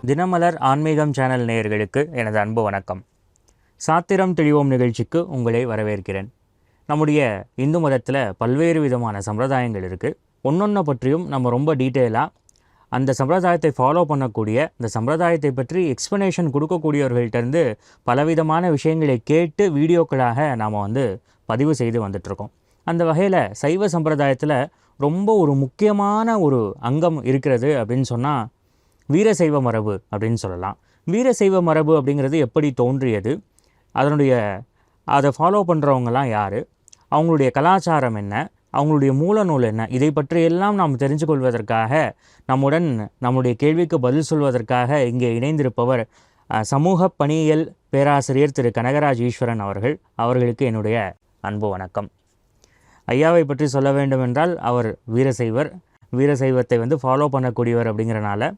தினமலர் ஆன்மீகம் சேனல் நேயர்களுக்கு எனது அன்பு வணக்கம். சாத்திரம் தெளிவோம் நிகழ்ச்சிக்கு உங்களை வரவேற்கிறேன். நம்முடைய இந்து மதத்தில் பல்வேறு விதமான சம்பிரதாயங்கள் இருக்குது. ஒன்றொன்றை பற்றியும் நம்ம ரொம்ப டீட்டெயிலாக அந்த சம்பிரதாயத்தை ஃபாலோ பண்ணக்கூடிய, இந்த சம்பிரதாயத்தை பற்றி எக்ஸ்ப்ளனேஷன் கொடுக்கக்கூடியவர்கள்ட்டேருந்து பலவிதமான விஷயங்களை கேட்டு வீடியோக்களாக நாம் பதிவு செய்து வந்துட்ருக்கோம். அந்த வகையில் சைவ சம்பிரதாயத்தில் ரொம்ப ஒரு முக்கியமான ஒரு அங்கம் இருக்கிறது அப்படின்னு சொன்னால் வீரசைவ மரபு அப்படின்னு சொல்லலாம். வீரசைவ மரபு அப்படிங்கிறது எப்படி தோன்றியது, அதை ஃபாலோ பண்ணுறவங்கலாம் யார், அவங்களுடைய கலாச்சாரம் என்ன, அவங்களுடைய மூல நூல் என்ன, இதை பற்றியெல்லாம் நாம் தெரிஞ்சு கொள்வதற்காக நம்முடைய கேள்விக்கு பதில் சொல்வதற்காக இங்கே இணைந்திருப்பவர் சமூக பணியியல் பேராசிரியர் திரு கனகராஜ் ஈஸ்வரன் அவர்களுக்கு என்னுடைய அன்பு வணக்கம். ஐயாவை பற்றி சொல்ல வேண்டுமென்றால் அவர் வீரசைவத்தை ஃபாலோ பண்ணக்கூடியவர் அப்படிங்கிறனால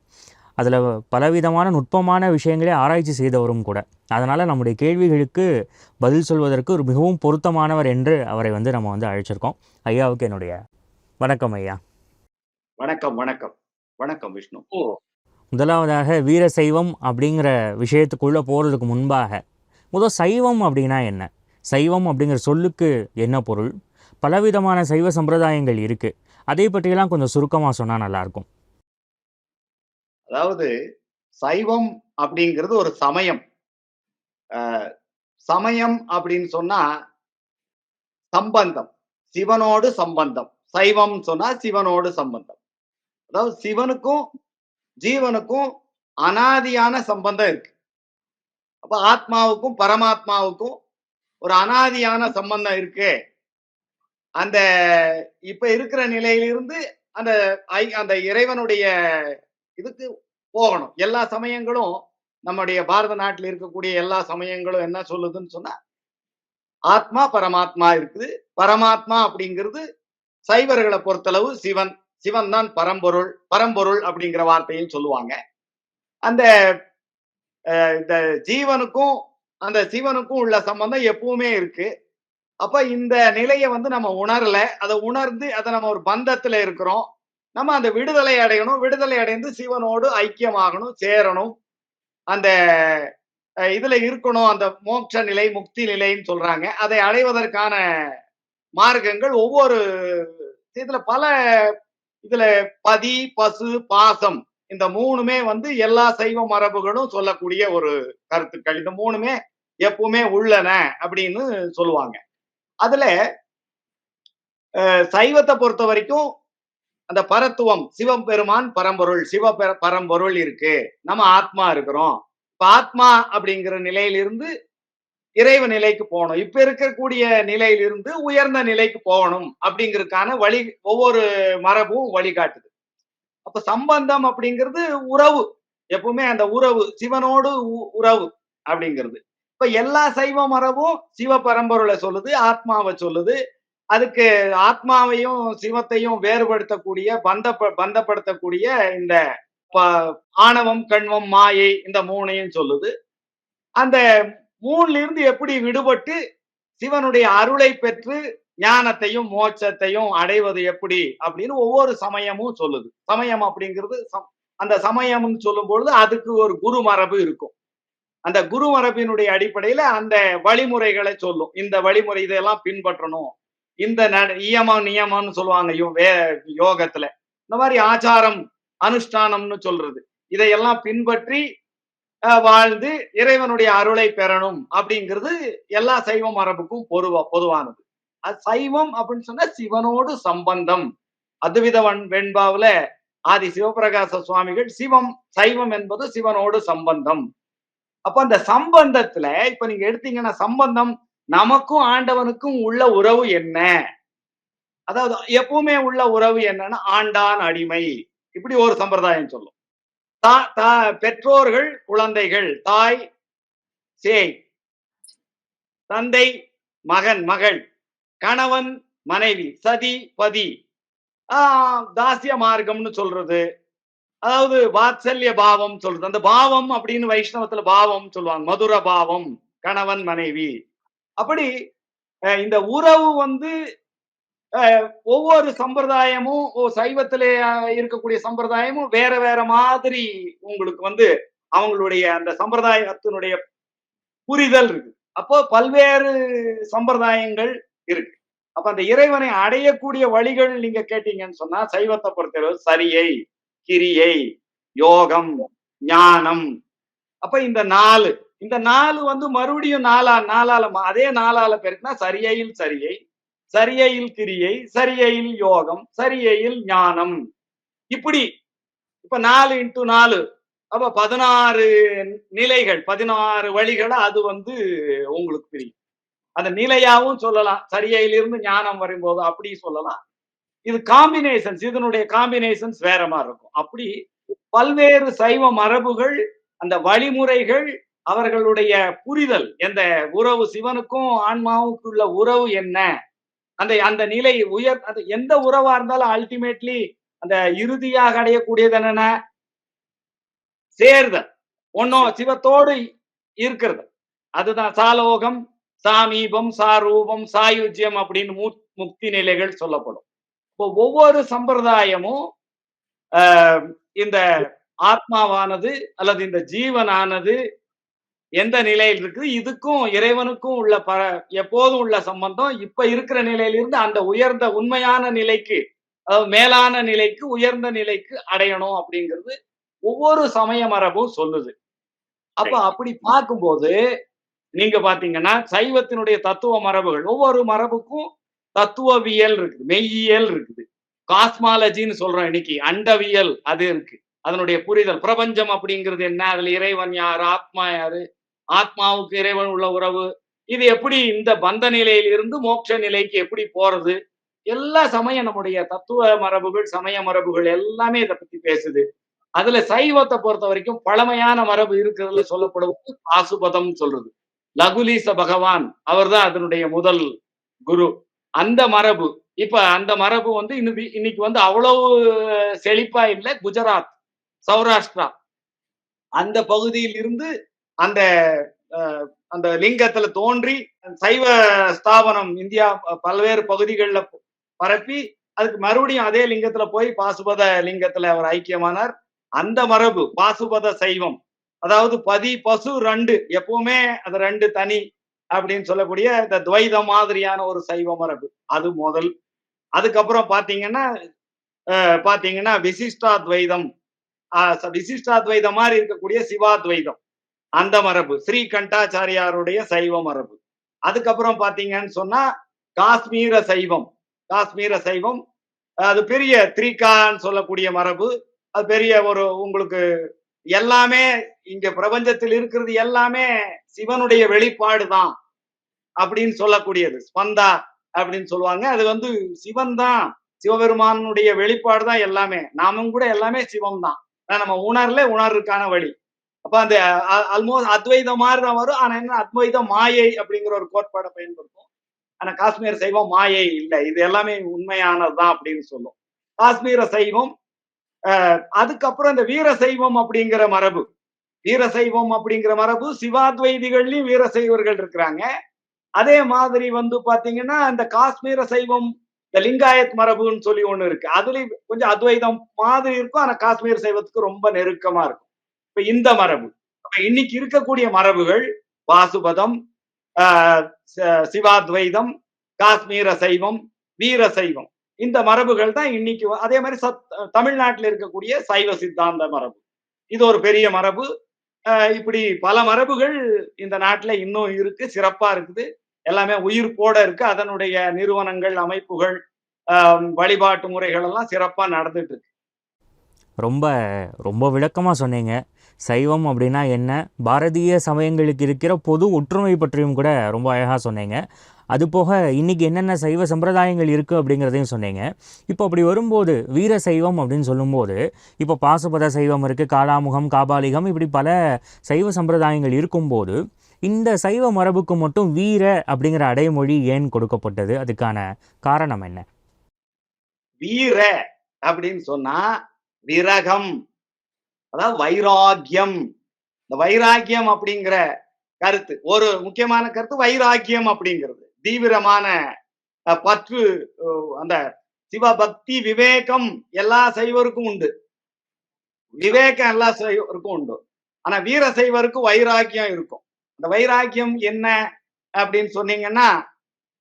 அதில் பலவிதமான நுட்பமான விஷயங்களே ஆராய்ச்சி செய்தவரும் கூட. அதனால் நம்முடைய கேள்விகளுக்கு பதில் சொல்வதற்கு ஒரு மிகவும் பொருத்தமானவர் என்று அவரை நம்ம அழைச்சிருக்கோம். ஐயாவுக்கு என்னுடைய வணக்கம். ஐயா வணக்கம். வணக்கம் வணக்கம் விஷ்ணு. முதலாவதாக வீரசைவம் அப்படிங்கிற விஷயத்துக்குள்ளே போகிறதுக்கு முன்பாக சைவம் அப்படின்னா என்ன, சைவம் அப்படிங்கிற சொல்லுக்கு என்ன பொருள், பலவிதமான சைவ சம்பிரதாயங்கள் இருக்குது, அதை பற்றியெல்லாம் கொஞ்சம் சுருக்கமாக சொன்னால் நல்லாயிருக்கும். அதாவது சைவம் அப்படிங்கிறது ஒரு சமயம். சமயம் அப்படின்னு சொன்னா சம்பந்தம், சிவனோடு சம்பந்தம். சைவம் சொன்னா சிவனோடு சம்பந்தம். அதாவது சிவனுக்கும் ஜீவனுக்கும் அனாதியான சம்பந்தம் இருக்கு. அப்ப ஆத்மாவுக்கும் பரமாத்மாவுக்கும் ஒரு அனாதியான சம்பந்தம் இருக்கு. அந்த இப்ப இருக்கிற நிலையிலிருந்து அந்த இறைவனுடைய இதுக்கு போகணும். எல்லா சமயங்களும், நம்முடைய பாரத நாட்டில் இருக்கக்கூடிய எல்லா சமயங்களும் என்ன சொல்லுதுன்னு சொன்னா, ஆத்மா பரமாத்மா இருக்குது. பரமாத்மா அப்படிங்கிறது சைவர்களை பொறுத்தளவு சிவன். சிவன் தான் பரம்பொருள். பரம்பொருள் அப்படிங்கிற வார்த்தையும் சொல்லுவாங்க. அந்த இந்த ஜீவனுக்கும் அந்த சிவனுக்கும் உள்ள சம்பந்தம் எப்பவுமே இருக்கு. அப்ப இந்த நிலையை நம்ம உணரல. அதை உணர்ந்து அதை நம்ம ஒரு பந்தத்துல இருக்கிறோம். நம்ம அந்த விடுதலை அடையணும். விடுதலை அடைந்து சிவனோடு ஐக்கியமாகணும், சேரணும், அந்த இதுல இருக்கணும். அந்த மோட்ச நிலை, முக்தி நிலைன்னு சொல்றாங்க. அதை அடைவதற்கான மார்க்கங்கள் ஒவ்வொரு இதுல பதி, பசு, பாசம், இந்த மூணுமே எல்லா சைவ மரபுகளும் சொல்லக்கூடிய ஒரு கருத்துக்கள். இந்த மூணுமே எப்பவுமே உள்ளன அப்படின்னு சொல்லுவாங்க. அதுல சைவத்தை பொறுத்த வரைக்கும் அந்த பரத்துவம், சிவபெருமான் பரம்பொருள், பரம்பொருள் இருக்கு, நம்ம ஆத்மா இருக்கிறோம். இப்ப ஆத்மா அப்படிங்கிற நிலையிலிருந்து இறைவ நிலைக்கு போகணும். இப்ப இருக்கக்கூடிய நிலையிலிருந்து உயர்ந்த நிலைக்கு போகணும் அப்படிங்கிறதுக்கான வழி ஒவ்வொரு மரபும் வழிகாட்டுது. அப்ப சம்பந்தம் அப்படிங்கிறது உறவு, எப்பவுமே அந்த உறவு, சிவனோடு உறவு அப்படிங்கிறது. இப்ப எல்லா சைவ மரபும் சிவ பரம்பொருளை சொல்லுது, ஆத்மாவை சொல்லுது. அதுக்கு ஆத்மாவையும் சிவத்தையும் வேறுபடுத்தக்கூடிய, பந்தப்படுத்தக்கூடிய இந்த ஆணவம், கண்வம், மாயை, இந்த மூணையும் சொல்லுது. அந்த மூணுல இருந்து எப்படி விடுபட்டு சிவனுடைய அருளை பெற்று ஞானத்தையும் மோட்சத்தையும் அடைவது எப்படி அப்படின்னு ஒவ்வொரு சமயமும் சொல்லுது. சமயம் அப்படிங்கிறது அந்த சமயம்னு சொல்லும் பொழுது அதுக்கு ஒரு குரு மரபு இருக்கும். அந்த குரு மரபினுடைய அடிப்படையில அந்த வழிமுறைகளை சொல்லும். இந்த வழிமுறை இதெல்லாம் பின்பற்றணும், இந்த நியமம் நியமம்னு சொல்லுவாங்க யோகத்துல. இந்த மாதிரி ஆச்சாரம் அனுஷ்டானம்னு சொல்றது, இதையெல்லாம் பின்பற்றி வாழ்ந்து இறைவனுடைய அருளை பெறணும் அப்படிங்கிறது எல்லா சைவ மரபுக்கும் பொதுவானது. அது சைவம் அப்படின்னு சொன்னா சிவனோடு சம்பந்தம். அத்வித வெண்பாவுல ஆதி சிவபிரகாச சுவாமிகள் சைவம் என்பது சிவனோடு சம்பந்தம். அப்ப அந்த சம்பந்தத்துல இப்ப நீங்க எடுத்தீங்கன்னா, சம்பந்தம் நமக்கும் ஆண்டவனுக்கும் உள்ள உறவு என்ன, அதாவது எப்பவுமே உள்ள உறவு என்னன்னா ஆண்டான் அடிமை, இப்படி ஒரு சம்பிரதாயம் சொல்லும். பெற்றோர்கள் குழந்தைகள், தாய் சேய், தந்தை மகன் மகள், கணவன் மனைவி, சதி பதி, தாசிய மார்க்கம்னு சொல்றது, அதாவது வாத்சல்ய பாவம் சொல்றது. அந்த பாவம் அப்படின்னு வைஷ்ணவத்துல பாவம் சொல்லுவாங்க, மதுர பாவம், கணவன் மனைவி. அப்படி இந்த உறவு ஒவ்வொரு சம்பிரதாயமும், சைவத்திலே இருக்கக்கூடிய சம்பிரதாயமும் வேற வேற மாதிரி உங்களுக்கு அவங்களுடைய அந்த சம்பிரதாயத்தினுடைய புரிதல் இருக்கு. அப்போ பல்வேறு சம்பிரதாயங்கள் இருக்கு. அப்ப அந்த இறைவனை அடையக்கூடிய வழிகள் நீங்க கேட்டீங்கன்னு சொன்னா, சைவத்தை பொறுத்தளவு சரியை, கிரியை, யோகம், ஞானம். அப்ப இந்த 4 வந்து மறுபடியும் 4ஆல அதே 4ஆல பெருக்கினா சரியையில் சரியை, சரியையில் கிரியை, சரியையில் யோகம், சரியையில் ஞானம். இப்படி இப்ப 4 இன்டு 4 அப்ப 16 நிலைகள், 16 வழிகள அது வந்து உங்களுக்கு பிரியும். அந்த நிலையாவும் சொல்லலாம். சரியிலிருந்து ஞானம் வரும்போது அப்படி சொல்லலாம். இது காம்பினேஷன்ஸ், இதனுடைய காம்பினேஷன்ஸ் வேற மாதிரி இருக்கும். அப்படி பல்வேறு சைவ மரபுகள், அந்த வழிமுறைகள், அவர்களுடைய புரிதல், எந்த உறவு சிவனுக்கும் ஆன்மாவுக்கும் உள்ள உறவு என்ன, அந்த அந்த நிலை அது எந்த உறவா இருந்தாலும் அல்டிமேட்லி அந்த இறுதியாக அடையக்கூடியது என்னென்ன, சேர்தல், ஒன்னும் சிவத்தோடு இருக்கிறது. அதுதான் சாலோகம், சாமீபம், சாரூபம், சாயுஜ்யம் அப்படின்னு முக்தி நிலைகள் சொல்லப்படும். இப்போ ஒவ்வொரு சம்பிரதாயமும் இந்த ஆத்மாவானது அல்லது இந்த ஜீவனானது எந்த நிலையில் இருக்கு, இதுக்கும் இறைவனுக்கும் உள்ள எப்போதும் உள்ள சம்பந்தம் இப்ப இருக்கிற நிலையிலிருந்து அந்த உயர்ந்த உண்மையான நிலைக்கு, அதாவது மேலான நிலைக்கு, உயர்ந்த நிலைக்கு அடையணும் அப்படிங்கிறது ஒவ்வொரு சமய மரபும் சொல்லுது. அப்ப அப்படி பார்க்கும்போது நீங்க பாத்தீங்கன்னா சைவத்தினுடைய தத்துவ மரபுகள், ஒவ்வொரு மரபுக்கும் தத்துவவியல் இருக்குது, மெய்யியல் இருக்குது, காஸ்மாலஜின்னு சொல்றோம் இன்னைக்கு, அண்டவியல் அது இருக்கு. அதனுடைய புரிதல், பிரபஞ்சம் அப்படிங்கிறது என்ன, அதுல இறைவன் யாரு, ஆத்மா யாரு, ஆத்மாவுக்கு இறைவன் உள்ள உறவு, இது எப்படி இந்த பந்த நிலையில் இருந்து மோட்ச நிலைக்கு எப்படி போறது, எல்லா சமயம் நம்முடைய தத்துவ மரபுகள், சமய மரபுகள் எல்லாமே இதை பத்தி பேசுது. அதுல சைவத்தை பொறுத்த வரைக்கும் பழமையான மரபு இருக்கிறதுல சொல்லப்படுவது பாசுபதம் சொல்றது. லகுலீச பகவான் அவர் தான் அதனுடைய முதல் குரு. அந்த மரபு இப்ப அந்த மரபு வந்து இன்னைக்கு வந்து அவ்வளவு செழிப்பா இல்லை. குஜராத், சௌராஷ்டிரா அந்த பகுதியில் இருந்து அந்த அந்த லிங்கத்துல தோன்றி சைவ ஸ்தாபனம் இந்தியா பல்வேறு பகுதிகளில் பரப்பி அதுக்கு மறுபடியும் அதே லிங்கத்துல போய் பாசுபத லிங்கத்துல அவர் ஐக்கியமானார். அந்த மரபு பாசுபத சைவம், அதாவது பதி பசு ரெண்டு, எப்பவுமே அது ரெண்டு தனி அப்படின்னு சொல்லக்கூடிய இந்த துவைதம் மாதிரியான ஒரு சைவ மரபு, அது முதல். அதுக்கப்புறம் பாத்தீங்கன்னா விசிஷ்டாத்வைதம், விசிஷ்டாத்வைதம் மாதிரி இருக்கக்கூடிய சிவாத்வைதம், அந்த மரபு ஸ்ரீகண்டாச்சாரியாருடைய சைவ மரபு. அதுக்கப்புறம் பாத்தீங்கன்னு சொன்னா காஷ்மீர சைவம், காஷ்மீர சைவம் அது பெரிய திரிகான்னு சொல்லக்கூடிய மரபு. அது பெரிய ஒரு உங்களுக்கு எல்லாமே இங்க பிரபஞ்சத்தில் இருக்கிறது எல்லாமே சிவனுடைய வெளிப்பாடு தான் அப்படின்னு சொல்லக்கூடியது, ஸ்பந்தா அப்படின்னு சொல்லுவாங்க. அது வந்து சிவன் தான், சிவபெருமானுடைய வெளிப்பாடு தான் எல்லாமே. நாமும் கூட எல்லாமே சிவம் தான், நம்ம உணர்வுக்கான வழி. அப்ப அந்த ஆல்மோஸ்ட் அத்வைதம் மாதிரி தான் வரும். ஆனா என்ன, அத்வைதம் மாயை அப்படிங்கிற ஒரு கோட்பாடை பயன்படுத்தும். ஆனா காஷ்மீர் சைவம் மாயை இல்லை, இது எல்லாமே உண்மையானதுதான் அப்படின்னு சொல்லும் காஷ்மீர சைவம். அதுக்கப்புறம் இந்த வீரசைவம் அப்படிங்கிற மரபு, வீரசைவம் அப்படிங்கிற மரபு சிவாத்வைதிகள்லயும் வீரசைவர்கள் இருக்கிறாங்க. அதே மாதிரி வந்து பாத்தீங்கன்னா இந்த காஷ்மீர சைவம், இந்த லிங்காயத் மரபுன்னு சொல்லி ஒண்ணு இருக்கு, அதுலயும் கொஞ்சம் அத்வைதம் மாதிரி இருக்கும், ஆனா காஷ்மீர் சைவத்துக்கு ரொம்ப நெருக்கமா இருக்கும். இப்ப இந்த மரபு, இன்னைக்கு இருக்கக்கூடிய மரபுகள் வாசுபதம், சிவாத்வைதம், காஷ்மீர சைவம், வீர சைவம், இந்த மரபுகள் தான் இன்னைக்கு. அதே மாதிரி தமிழ்நாட்டில் இருக்கக்கூடிய சைவ சித்தாந்த மரபு, இது ஒரு பெரிய மரபு. இப்படி பல மரபுகள் இந்த நாட்டுல இன்னும் இருக்கு, சிறப்பா இருக்குது, எல்லாமே உயிர்ப்போட இருக்கு. அதனுடைய நிறுவனங்கள், அமைப்புகள், வழிபாட்டு முறைகள் எல்லாம் சிறப்பா நடந்துட்டு இருக்கு. ரொம்ப ரொம்ப விளக்கமா சொன்னீங்க. சைவம் அப்படின்னா என்ன, பாரதிய சமயங்களுக்கு இருக்கிற பொது ஒற்றுமை பற்றியும் கூட ரொம்ப அழகாக சொன்னீங்க. அது போக இன்றைக்கி என்னென்ன சைவ சம்பிரதாயங்கள் இருக்குது அப்படிங்கிறதையும் சொன்னீங்க. இப்போ அப்படி வரும்போது வீர சைவம் அப்படின்னு சொல்லும்போது, இப்போ பாசுபத சைவம் இருக்குது, காலாமுகம், காபாலிகம், இப்படி பல சைவ சம்பிரதாயங்கள் இருக்கும்போது இந்த சைவ மரபுக்கு மட்டும் வீர அப்படிங்கிற அடைமொழி ஏன் கொடுக்கப்பட்டது? அதுக்கான காரணம் என்ன? வீர அப்படின்னு சொன்னா விரகம், அதாவது வைராக்கியம். இந்த வைராக்கியம் அப்படிங்கிற கருத்து ஒரு முக்கியமான கருத்து. வைராக்கியம் அப்படிங்கிறது தீவிரமான பற்று, அந்த சிவபக்தி, விவேகம் எல்லா சைவருக்கும் உண்டு, விவேகம் எல்லா சைவருக்கும் உண்டு. ஆனா வீரசைவருக்கு வைராக்கியம் இருக்கும். அந்த வைராக்கியம் என்ன அப்படின்னு சொன்னீங்கன்னா,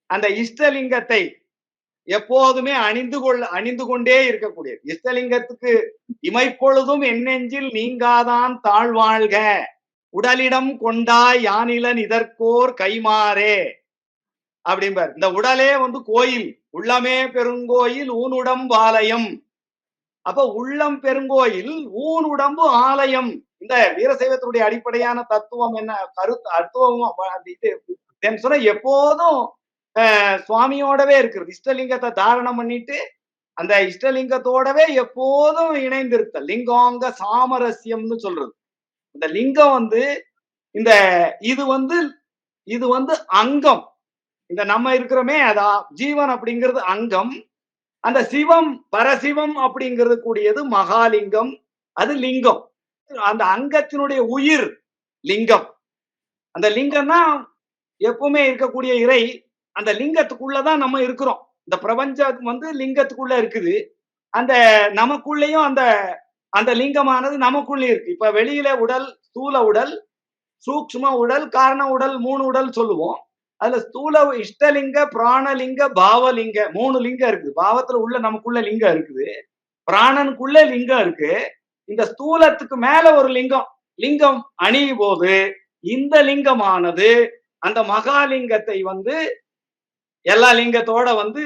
அந்த இஷ்டலிங்கத்தை எப்போதுமே அணிந்து கொண்டே இருக்கக்கூடியது. இஷ்டலிங்கத்துக்கு இமைப்பொழுதும் என் நெஞ்சில் நீங்காதான் தாழ்வாழ்க உடலிடம் கொண்டாய் யானிலன் இதற்கோர் கைமாறே அப்படிம்பார். இந்த உடலே வந்து கோயில், உள்ளமே பெருங்கோயில் ஊனுடம் ஆலயம். அப்ப உள்ளம் பெருங்கோயில் ஊனுடம்பு ஆலயம். இந்த வீரசைவத்தினுடைய அடிப்படையான தத்துவம் என்ன, கருத்து அர்த்தம் சொன்னா எப்போதும் சுவாமியோடவே இருக்கிறது. இஷ்டலிங்கத்தை தாரணம் பண்ணிட்டு அந்த இஷ்டலிங்கத்தோடவே எப்போதும் இணைந்திருத்தல், லிங்காங்க சாமரஸ்யம்னு சொல்றது. இந்த லிங்கம் வந்து இந்த இது வந்து அங்கம். இந்த நம்ம இருக்கிறோமே அதா ஜீவன் அப்படிங்கிறது அங்கம். அந்த சிவம் பரசிவம் அப்படிங்கிறது கூடியது மகாலிங்கம், அது லிங்கம். அந்த அங்கத்தினுடைய உயிர் லிங்கம். அந்த லிங்கம்னா எப்பவுமே இருக்கக்கூடிய இறை. அந்த லிங்கத்துக்குள்ளதான் நம்ம இருக்கிறோம். இந்த பிரபஞ்சம் வந்து லிங்கத்துக்குள்ள இருக்குது. அந்த நமக்குள்ளேயும் அந்த அந்த லிங்கமானது நமக்குள்ளே இருக்கு. இப்ப வெளியில உடல், ஸ்தூல உடல், சூக்ஷ்ம உடல், காரண உடல், 3 உடல் சொல்லுவோம். அதுல ஸ்தூல இஷ்டலிங்க, பிராணலிங்க, பாவலிங்க 3 லிங்கம் இருக்குது. பாவத்துல உள்ள நமக்குள்ள லிங்கம் இருக்குது, பிராணனுக்குள்ள லிங்கம் இருக்கு. இந்த ஸ்தூலத்துக்கு மேல ஒரு லிங்கம் அணியும் போது இந்த லிங்கமானது அந்த மகாலிங்கத்தை வந்து எல்லா லிங்கத்தோட வந்து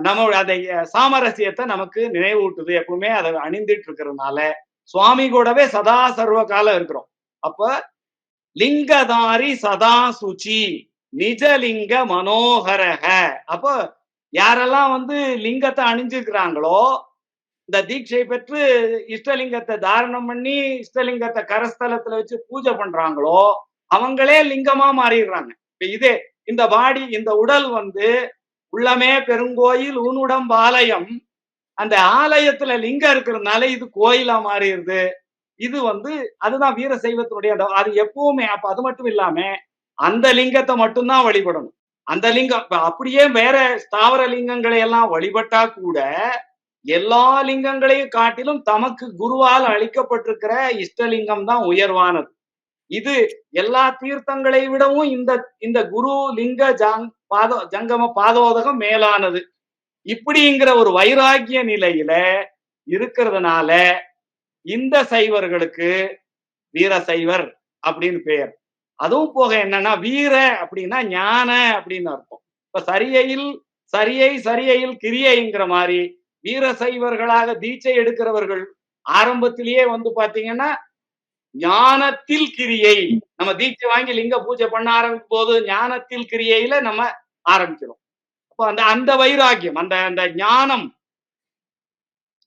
நம்ம அதை சாமரஸ்யத்தை நமக்கு நினைவூட்டுது. எப்பவுமே அதை அணிந்துட்டு இருக்கிறதுனால சுவாமி கூடவே சதா சர்வ காலம் இருக்கிறோம். அப்ப லிங்கதாரி சதா சுச்சி நிஜலிங்க மனோகரக. அப்ப யாரெல்லாம் வந்து லிங்கத்தை அணிஞ்சுக்கிறாங்களோ, இந்த தீட்சை பெற்று இஷ்டலிங்கத்தை தாரணம் பண்ணி இஷ்டலிங்கத்தை கரஸ்தலத்துல வச்சு பூஜை பண்றாங்களோ அவங்களே லிங்கமா மாறிடுறாங்க. இதே இந்த பாடி, இந்த உடல் வந்து உள்ளமே பெருங்கோயில் ஊனுடம் ஆலயம். அந்த ஆலயத்துல லிங்கம் இருக்கிறதுனால இது கோயிலா மாறிடுது. இது வந்து அதுதான் வீரசைவத்தினுடைய அது எப்பவுமே. அப்ப அது மட்டும் இல்லாம அந்த லிங்கத்தை மட்டும்தான் வழிபடணும். அந்த லிங்கம் அப்படியே வேற ஸ்தாவர லிங்கங்களை எல்லாம் வழிபட்டா கூட எல்லா லிங்கங்களையும் காட்டிலும் தமக்கு குருவால் அளிக்கப்பட்டிருக்கிற இஷ்டலிங்கம் தான் உயர்வானது. இது எல்லா தீர்த்தங்களை விடவும் இந்த குரு லிங்க ஜங்கம பாதோதகம் மேலானது. இப்படிங்கிற ஒரு வைராகிய நிலையில இருக்கிறதுனால இந்த சைவர்களுக்கு வீரசைவர் அப்படின்னு பெயர். அதுவும் போக என்னன்னா, வீர அப்படின்னா ஞான அப்படின்னு அர்த்தம். இப்ப சரியையில் கிரியைங்கிற மாதிரி வீரசைவர்களாக தீட்சை எடுக்கிறவர்கள் ஆரம்பத்திலேயே வந்து பாத்தீங்கன்னா ஞானத்தில் கிரியை. நம்ம தீட்சை வாங்கி லிங்க பூஜை பண்ண ஆரம்பிக்கும் போது ஞானத்தில் கிரியையில நம்ம ஆரம்பிக்கிறோம். அப்ப அந்த வைராக்கியம், அந்த ஞானம்.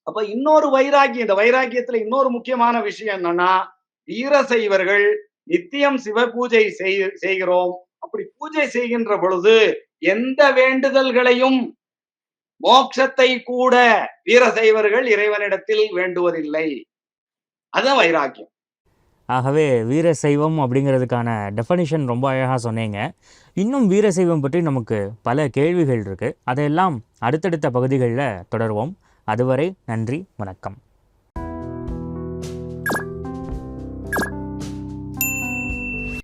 அப்ப இன்னொரு வைராக்கியம், இந்த வைராக்கியத்துல இன்னொரு முக்கியமான விஷயம் என்னன்னா, வீரசைவர்கள் நித்தியம் சிவ பூஜை செய்கிறோம். அப்படி பூஜை செய்கின்ற பொழுது எந்த வேண்டுதல்களையும் மோட்சத்தை கூட வீரசைவர்கள் இறைவனிடத்தில் வேண்டுவதில்லை. அதுதான் வைராக்கியம். ஆகவே வீரசைவம் அப்படிங்கிறதுக்கான டெஃபனிஷன் ரொம்ப அழகாக சொன்னீங்க. இன்னும் வீரசைவம் பற்றி நமக்கு பல கேள்விகள் இருக்குது. அதையெல்லாம் அடுத்தடுத்த பகுதிகளில் தொடருவோம். அதுவரை நன்றி, வணக்கம்.